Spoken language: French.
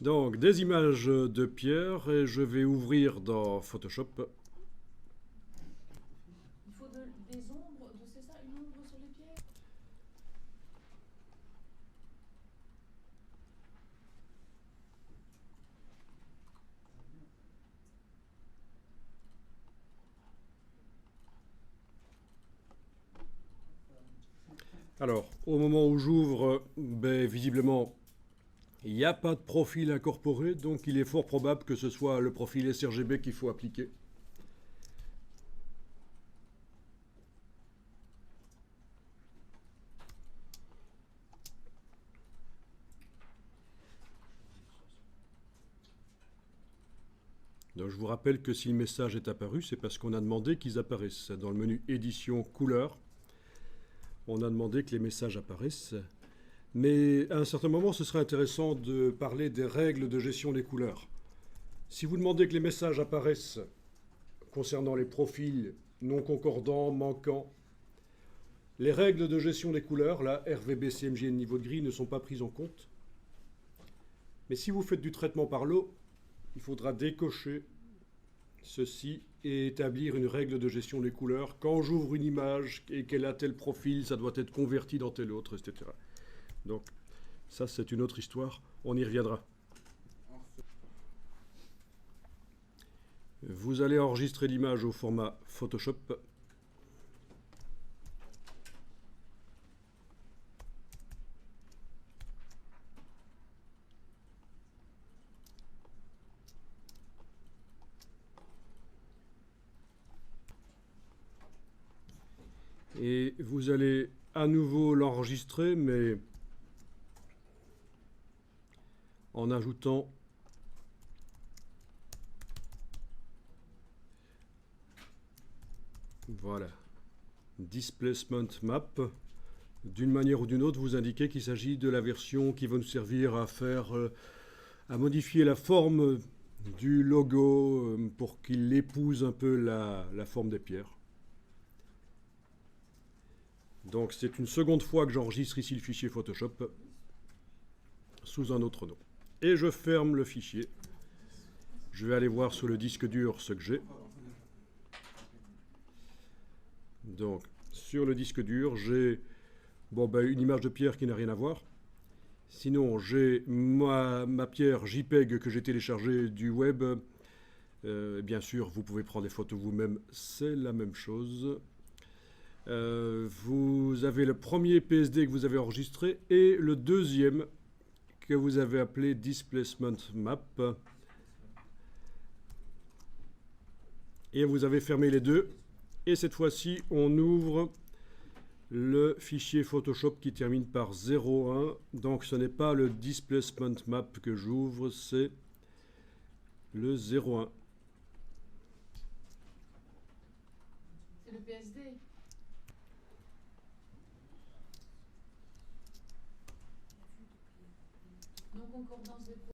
Donc, des images de pierre et je vais ouvrir dans Photoshop. Il faut des ombres, c'est ça, une ombre sur les pierres? Alors, au moment où j'ouvre, ben, visiblement, il n'y a pas de profil incorporé, donc il est fort probable que ce soit le profil sRGB qu'il faut appliquer. Donc je vous rappelle que si le message est apparu, c'est parce qu'on a demandé qu'ils apparaissent. Dans le menu édition couleur, on a demandé que les messages apparaissent. Mais à un certain moment, ce serait intéressant de parler des règles de gestion des couleurs. Si vous demandez que les messages apparaissent concernant les profils non concordants, manquants, les règles de gestion des couleurs, la RVB, CMJ et le niveau de gris, ne sont pas prises en compte. Mais si vous faites du traitement par l'eau, il faudra décocher ceci et établir une règle de gestion des couleurs. Quand j'ouvre une image et qu'elle a tel profil, ça doit être converti dans tel autre, etc. Donc ça, c'est une autre histoire. On y reviendra. Vous allez enregistrer l'image au format Photoshop. Et vous allez à nouveau l'enregistrer, mais en ajoutant voilà, Displacement Map. D'une manière ou d'une autre, vous indiquez qu'il s'agit de la version qui va nous servir à faire, à modifier la forme du logo pour qu'il épouse un peu la forme des pierres. Donc c'est une seconde fois que j'enregistre ici le fichier Photoshop sous un autre nom. Et je ferme le fichier. Je vais aller voir sur le disque dur ce que j'ai. Donc sur le disque dur, j'ai une image de pierre qui n'a rien à voir. Sinon, j'ai ma pierre JPEG que j'ai téléchargée du web. Bien sûr, vous pouvez prendre des photos vous-même, c'est la même chose. Vous avez le premier PSD que vous avez enregistré et le deuxième que vous avez appelé Displacement Map. Et vous avez fermé les deux. Et cette fois-ci, on ouvre le fichier Photoshop qui termine par 01. Donc ce n'est pas le Displacement Map que j'ouvre, c'est le 01. C'est le PSD. Non concordance des